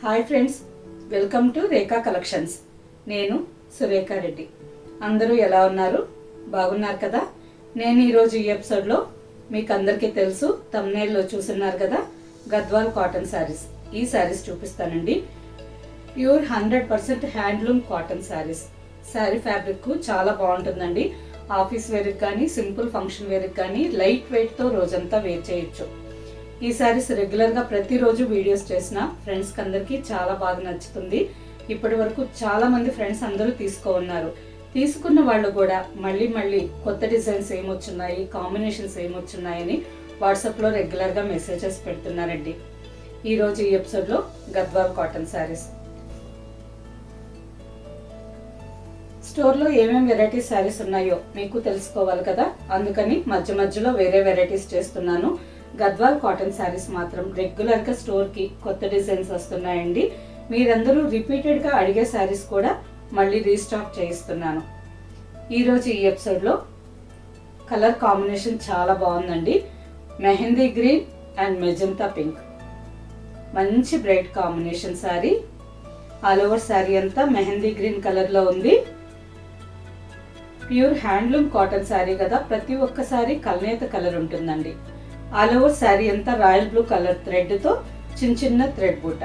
Hi friends, welcome to Rekha collections. నేను సురేఖా రెడ్డి. అందరూ ఎలా ఉన్నారు? బాగున్నారు కదా? నేను ఈరోజు ఈ ఎపిసోడ్లో మీకు అందరికీ తెలుసు, థంబ్నెయిల్లో చూస్తున్నారు కదా, గద్వాల్ కాటన్ శారీస్. ఈ శారీస్ చూపిస్తానండి. Pure 100% handloom cotton saris. Sari fabric చాలా బాగుంటుందండి. ఆఫీస్ వేర్కి కానీ, సింపుల్ ఫంక్షన్ వేర్కి కానీ లైట్ వెయిట్తో రోజంతా వేర్ చేయొచ్చు. ఈ శారీస్ రెగ్యులర్గా ప్రతిరోజు వీడియోస్ చేసిన ఫ్రెండ్స్కి అందరికీ చాలా బాగా నచ్చుతుంది. ఇప్పటి వరకు చాలా మంది ఫ్రెండ్స్ అందరూ ఉన్నారు. తీసుకున్న వాళ్ళు కూడా మళ్ళీ కొత్త డిజైన్స్ ఏమొచ్చున్నాయి, కాంబినేషన్స్ ఏమొచ్చున్నాయని వాట్సాప్లో రెగ్యులర్గా మెసేజెస్ పెడుతున్నారండి. ఈరోజు ఈ ఎపిసోడ్లో గద్వాల్ కాటన్ శారీస్. స్టోర్లో ఏమేమి వెరైటీస్ శారీస్ ఉన్నాయో మీకు తెలుసుకోవాలి కదా, అందుకని మధ్యలో వేరే వెరైటీస్ చేస్తున్నాను. గద్వాల్ కాటన్ శారీస్ మాత్రం రెగ్యులర్గా స్టోర్కి కొత్త డిజైన్స్ వస్తున్నాయండి. మీరందరూ రిపీటెడ్గా అడిగే శారీస్ కూడా మళ్ళీ రీస్టాక్ చేయిస్తున్నాను. ఈరోజు ఈ ఎపిసోడ్లో కలర్ కాంబినేషన్ చాలా బాగుందండి. Mehndi green and magenta pink, మంచి bright combination sari. All over sari అంతా మెహందీ గ్రీన్ కలర్లో ఉంది. ప్యూర్ హ్యాండ్లూమ్ కాటన్ శారీ కదా, ప్రతి ఒక్క శారీ కల్నేత కలర్ ఉంటుందండి. ఆల్ ఓవర్ శారీ అంతా రాయల్ బ్లూ కలర్ థ్రెడ్తో చిన్న థ్రెడ్ బూట.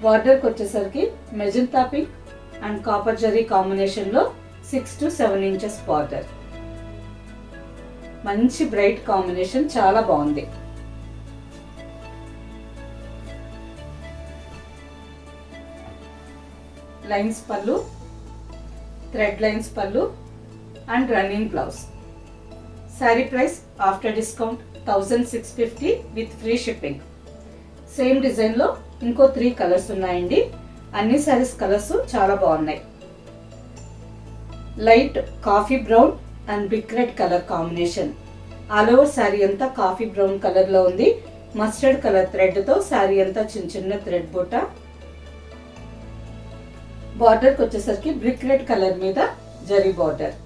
బార్డర్కి వచ్చేసరికి magenta pink and copper zari కాంబినేషన్లో 6 to 7 inches బార్డర్. మంచి బ్రైట్ కాంబినేషన్, చాలా బాగుంది. లైన్స్ పళ్ళు, thread lines pallu and running blouse. Sari price after discount 1650 with free shipping. Same డిజైన్లో ఇంకో 3 కలర్స్ ఉన్నాయండి. అన్ని శారీస్ కలర్స్ చాలా బాగున్నాయి. Light coffee brown and big red colour combination. All over sari అంతా కాఫీ బ్రౌన్ కలర్లో ఉంది. మస్టర్డ్ కలర్ థ్రెడ్తో శారీ అంతా చిన్న థ్రెడ్ బూట. బార్డర్కి వచ్చేసరికి బ్రిక్ రెడ్ కలర్ మీద zari border.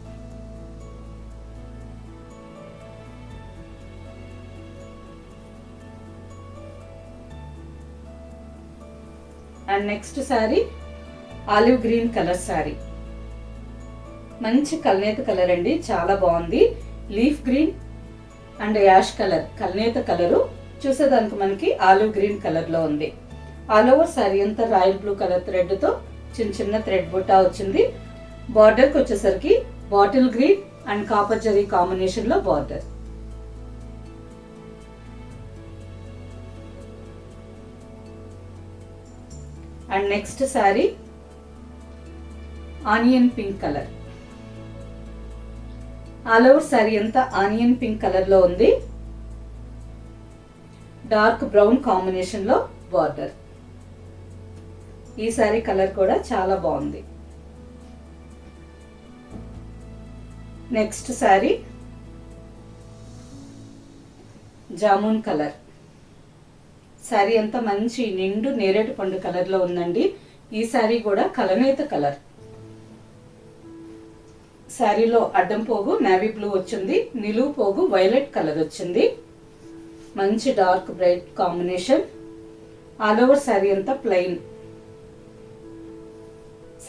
And next sari olive green colour sari. మంచి కల్నేత కలర్ అండి, చాలా బాగుంది. Leaf green and ash colour కల్నేత కలరు చూసేదానికి మనకి ఆలివ్ గ్రీన్ కలర్లో ఉంది. ఆల్ ఓవర్ శారీ అంతా రాయల్ బ్లూ కలర్ థ్రెడ్తో చిన్న థ్రెడ్ బుట్టా వచ్చింది. బార్డర్కి వచ్చేసరికి bottle green and copper zari కాంబినేషన్లో border. And next sari onion pink colour. All over sari అంతా ఆనియన్ పింక్ కలర్లో ఉంది. డార్క్ బ్రౌన్ కాంబినేషన్లో బార్డర్. ఈ శారీ కలర్ కూడా చాలా బాగుంది. Next sari jamun colour. శారీ అంతా మంచి నిండు నేరేడు పండు కలర్లో ఉందండి. ఈ శారీ కూడా కలనేత కలర్. శారీలో అడ్డం పోగు నేవీ బ్లూ వచ్చింది, నిలువు పోగు వైలెట్ కలర్ వచ్చింది. మంచి dark bright combination. All over sari అంతా ప్లెయిన్.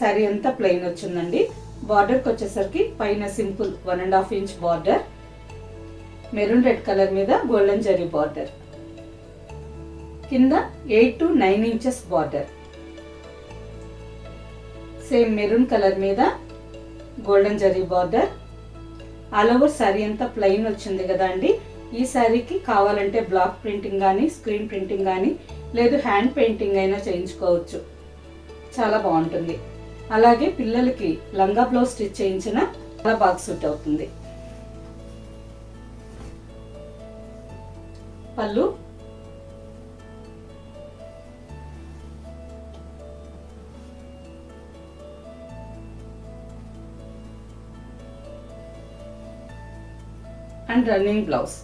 శారీ అంతా ప్లెయిన్ వచ్చిందండి. బార్డర్కి వచ్చేసరికి పైన simple 1.5 inch border. Maroon red colour మీద గోల్డెన్ జరీ బార్డర్. కింద 8 to 9 inches border. Same maroon colour మీద golden zari border. All over sari అంతా ప్లెయిన్ వచ్చింది కదా అండి. ఈ శారీకి కావాలంటే బ్లాక్ ప్రింటింగ్ కానీ, స్క్రీన్ ప్రింటింగ్ కానీ, లేదు హ్యాండ్ పెయింటింగ్ అయినా చేయించుకోవచ్చు. చాలా బాగుంటుంది. అలాగే పిల్లలకి లంగా బ్లౌజ్ స్టిచ్ చేయించిన చాలా బాగా సూట్ అవుతుంది. Pallu, and running blouse.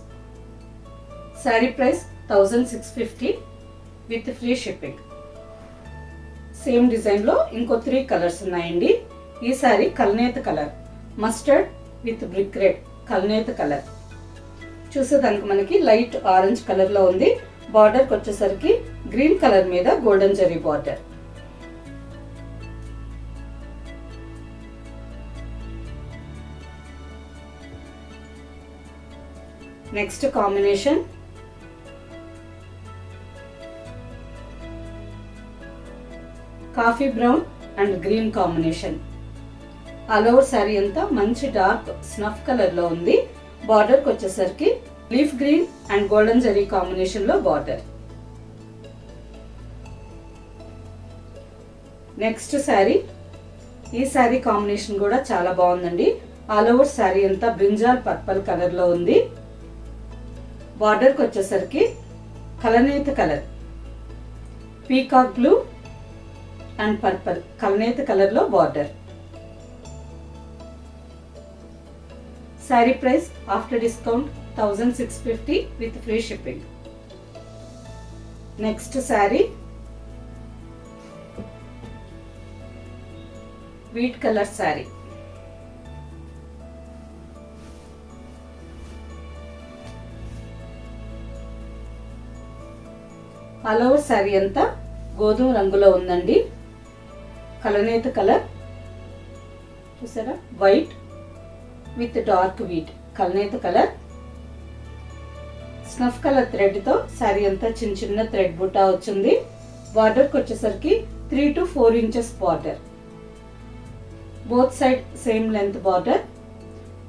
Sari price 1650 with free shipping. Same డిజైన్లో ఇంకో 3 కలర్స్ ఉన్నాయండి. ఈ శారీ కల్నేత colour, mustard with brick red కల్నేత కలర్. చూసేదానికి మనకి లైట్ ఆరెంజ్ కలర్లో ఉంది. బార్డర్కి వచ్చేసరికి గ్రీన్ కలర్ మీద golden zari border. Next combination coffee brown and green combination. All over sari అంతా మంచి డార్క్ స్నఫ్ కలర్ లో ఉంది. బార్డర్ కి వచ్చేసరికి leaf green and golden zari combination లో బార్డర్. నెక్స్ట్ శారీ, ఈ శారీ కాంబినేషన్ కూడా చాలా బాగుందండి. ఆల్ ఓవర్ శారీ అంతా బ్రింజాల్ పర్పల్ కలర్ లో ఉంది. బార్డర్ కి వచ్చేసరికి కలనేత colour, peacock blue and purple కలనేత కలర్ లో border. Sari price after discount 1650 with free shipping. Next sari wheat colour sari. All over sari అంతా గోధుమ రంగులో ఉందండి. కలనేత కలర్ చూసారా, వైట్ విత్ డార్క్ వీట్ కలనేత కలర్. స్నఫ్ కలర్ థ్రెడ్ తో శారీ అంతా చిన్న చిన్న థ్రెడ్ బుట్టా వచ్చింది. బార్డర్ కి వచ్చేసరికి 3 to 4 inches border. Both side same length border.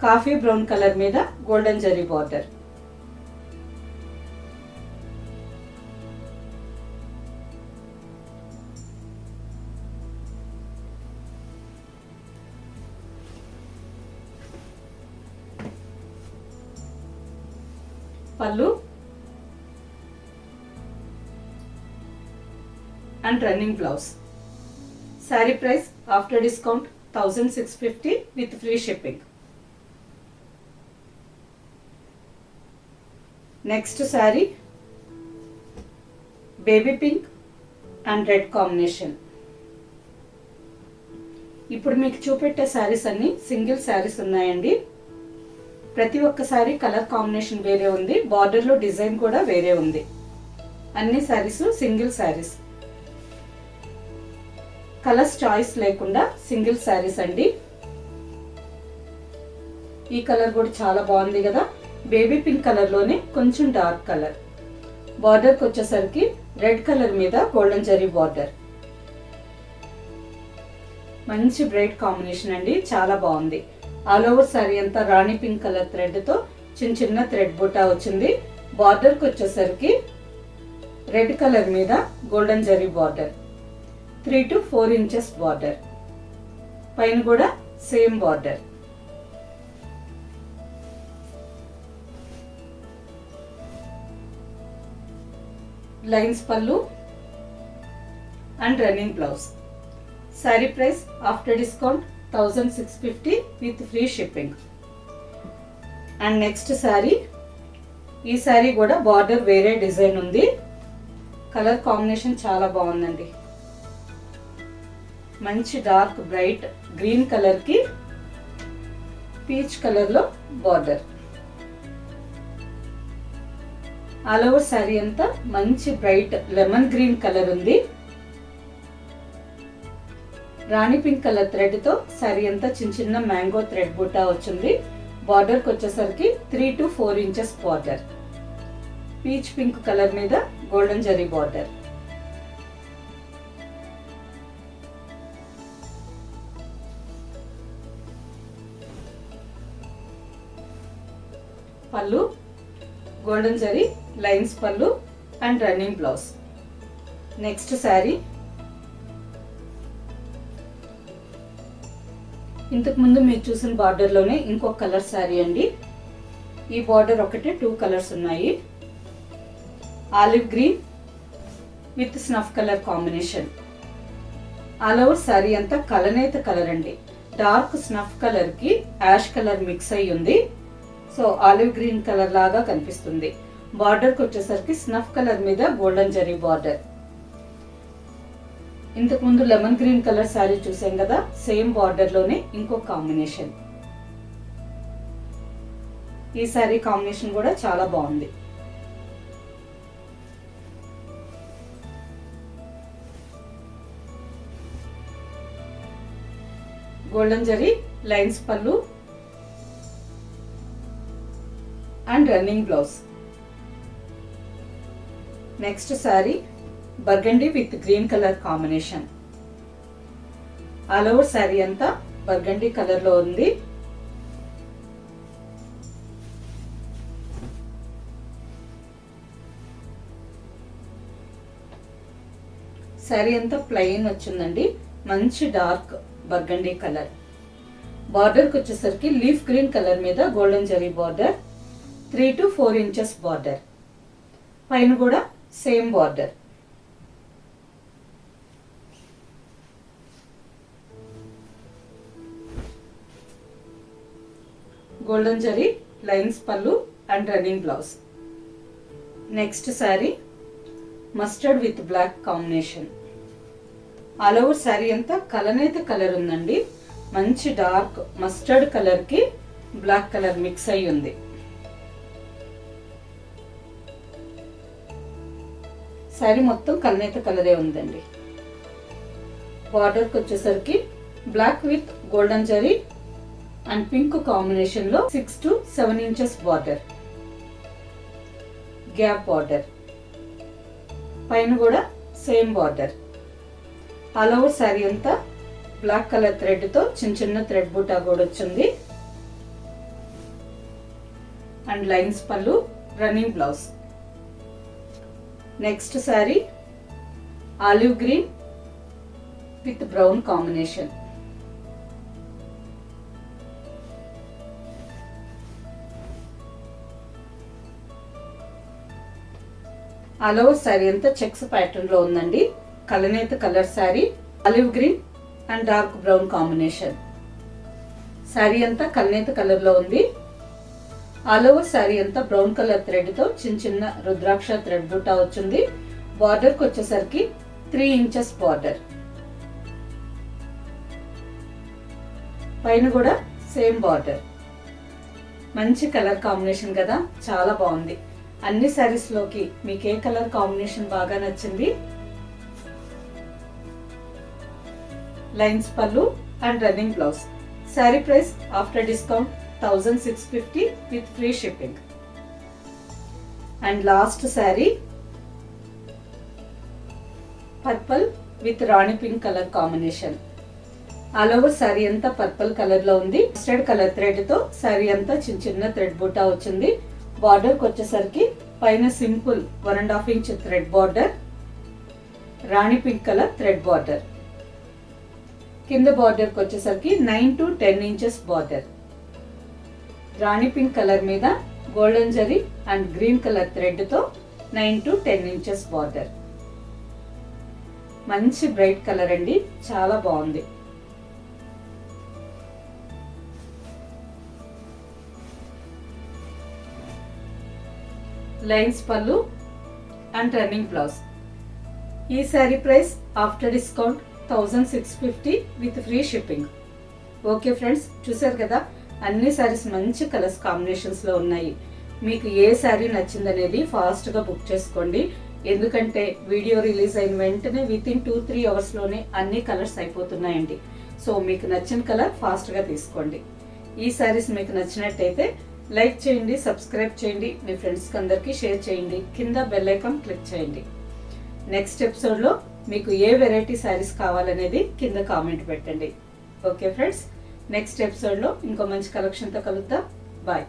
Coffee brown colour మీద గోల్డెన్ జరీ బార్డర్. పల్లు and running blouse. Sari price after discount 1650 with free shipping. Next sari baby pink and red combination. ఇప్పుడు మీకు చూపెట్టే శారీస్ అన్ని సింగిల్ శారీస్ ఉన్నాయండి. ప్రతి ఒక్క శారీ కలర్ కాంబినేషన్ వేరే ఉంది, బార్డర్ లో డిజైన్ కూడా వేరే ఉంది. అన్ని saris single saris, colours choice లేకుండా సింగిల్ శారీస్ అండి. ఈ కలర్ కూడా చాలా బాగుంది కదా, బేబీ పింక్ కలర్ లోనే కొంచెం డార్క్ కలర్. బార్డర్ కి వచ్చేసరికి రెడ్ కలర్ మీద గోల్డెన్ జరీ బార్డర్. మంచి బ్రైట్ కాంబినేషన్ అండి, చాలా బాగుంది. ఆల్ ఓవర్ శారీ అంతా రాణి పింక్ కలర్ థ్రెడ్ తో చిన్న చిన్న థ్రెడ్ బుట్టా వచ్చింది. బార్డర్ కి వచ్చేసరికి రెడ్ కలర్ మీద golden zari border. 3 to 4 inches border. పైన కూడా సేమ్ బార్డర్. లైన్స్ పల్లు and running blouse. Sari price after discount 1650 with free shipping. And next sari, ఈ శారీ కూడా బార్డర్ వేరే డిజైన్ ఉంది. కలర్ కాంబినేషన్ చాలా బాగుందండి. మంచి డార్క్ బ్రైట్ గ్రీన్ కలర్ కి పీచ్ కలర్ లో బార్డర్. ఆల్ ఓవర్ శారీ అంతా మంచి బ్రైట్ లెమన్ గ్రీన్ కలర్ ఉంది. రాణి పింక్ కలర్ థ్రెడ్ తో శారీ అంతా చిన్న చిన్న మ్యాంగో థ్రెడ్ బుట్టా వచ్చింది. బార్డర్ కి వచ్చేసరికి 3 to 4 inches border. Peach pink colour మీద గోల్డెన్ జరీ బార్డర్. పల్లు గోల్డెన్ జరీ లైన్స్ పల్లు and running blouse. Next sari ఇంతకు ముందు మీరు చూసిన బార్డర్ లోనే ఇంకొక కలర్ శారీ అండి. ఈ బార్డర్ ఒకటే 2 కలర్స్ ఉన్నాయి. Olive green with snuff colour combination. All over sari అంతా కలనేత కలర్ అండి. డార్క్ స్నఫ్ కలర్ కి యాష్ కలర్ మిక్స్ అయ్యి ఉంది. సో ఆలివ్ గ్రీన్ కలర్ లాగా కనిపిస్తుంది. బార్డర్ కి వచ్చేసరికి స్నఫ్ కలర్ మీద గోల్డెన్ జరీ బార్డర్. ఇంతకు ముందు లెమన్ గ్రీన్ కలర్ శారీ చూసాం కదా, సేమ్ బార్డర్ లోనే ఇంకో కాంబినేషన్. ఈ శారీ కాంబినేషన్ కూడా చాలా బాగుంది. Golden zari lines pallu and running blouse. Next sari burgundy with green colour combination. All over sari అంతా బర్గండీ కలర్ లో ఉంది. శారీ అంతా ప్లెయిన్ వచ్చిందండి, మంచి డార్క్ బర్గండీ కలర్. బార్డర్కి వచ్చేసరికి లీఫ్ గ్రీన్ కలర్ మీద golden zari border, 3 to 4 inches border. పైన కూడా same border. Golden zari lines pallu and running blouse. Next sari mustard with black combination. All over sari అంతా కలనేత కలర్ ఉందండి, మంచి డార్క్ మస్టర్డ్ కలర్ కి బ్లాక్ కలర్ మిక్స్ అయి ఉంది. శారీ మొత్తం కలనేత కలరే ఉందండి. బార్డర్కి వచ్చేసరికి black with golden zari and pink combination లో 6 to 7 inches border, gap border. పైన కూడా same border. All over sari అంతా బ్లాక్ కలర్ థ్రెడ్ తో చిన్న చిన్న థ్రెడ్ బూటా కూడా వచ్చింది and lines pallu, running blouse. Next sari olive green with brown combination. All over sari అంతా చెక్స్ ప్యాటర్న్ లో ఉందండి, కలనేత colour sari, olive green and dark brown combination. Sari అంతా కలనేత కలర్ లో ఉంది. ఆల్ ఓవర్ శారీ అంతా బ్రౌన్ కలర్ థ్రెడ్ తో చిన్న చిన్న రుద్రాక్ష థ్రెడ్ బుట్టా వచ్చింది. బార్డర్ కి వచ్చేసరికి 3 ఇంచెస్ బార్డర్. పైన కూడా సేమ్ బార్డర్. మంచి కలర్ కాంబినేషన్ కదా, చాలా బాగుంది. అన్ని శారీస్ లోకి మీకు ఏ కలర్ కాంబినేషన్ బాగా నచ్చింది? Lines pallu and running blouse. Sari price after discount 1650 with free shipping. And last sari purple with Rani pink colour combination. All over sari అంతా పర్పుల్ కలర్ లో ఉంది. మస్టర్డ్ కలర్ థ్రెడ్ తో శారీ అంతా చిన్న చిన్న థ్రెడ్ బూటా వచ్చింది. బార్డర్ కి వచ్చేసరికి పైన simple 1.5 inch thread border, rani pink colour thread border. కింద బార్డర్ కి వచ్చేసరికి 9 to 10 inches border. Rani pink colour మీద golden zari and green colour thread తో 9 to 10 ఇంచెస్ బార్డర్. మంచి బ్రైట్ కలర్ అండి, చాలా బాగుంది. Lines pallu and running blouse. ఈ sari price after discount 1650 with free shipping. Okay friends, చూసారు కదా, అన్ని శారీస్ మంచి కలర్స్ కాంబినేషన్స్ లో ఉన్నాయి. మీకు ఏ శారీ నచ్చిందనేది ఫాస్ట్ గా బుక్ చేసుకోండి. ఎందుకంటే వీడియో రిలీజ్ అయిన వెంటనే విత్ ఇన్ 2-3 అవర్స్ లోనే అన్ని కలర్స్ అయిపోతున్నాయండి. సో మీకు నచ్చిన కలర్ ఫాస్ట్ గా తీసుకోండి. ఈ శారీస్ మీకు నచ్చినట్టయితే లైక్ చేయండి, సబ్స్క్రైబ్ చేయండి, మీ ఫ్రెండ్స్కి అందరికీ షేర్ చేయండి, కింద బెల్ ఐకాన్ క్లిక్ చేయండి. నెక్స్ట్ ఎపిసోడ్లో మీకు ఏ వెరైటీ శారీస్ కావాలనేది కింద కామెంట్ పెట్టండి. ఓకే ఫ్రెండ్స్, నెక్స్ట్ ఎపిసోడ్లో ఇంకో మంచి కలెక్షన్తో కలుద్దాం. బాయ్.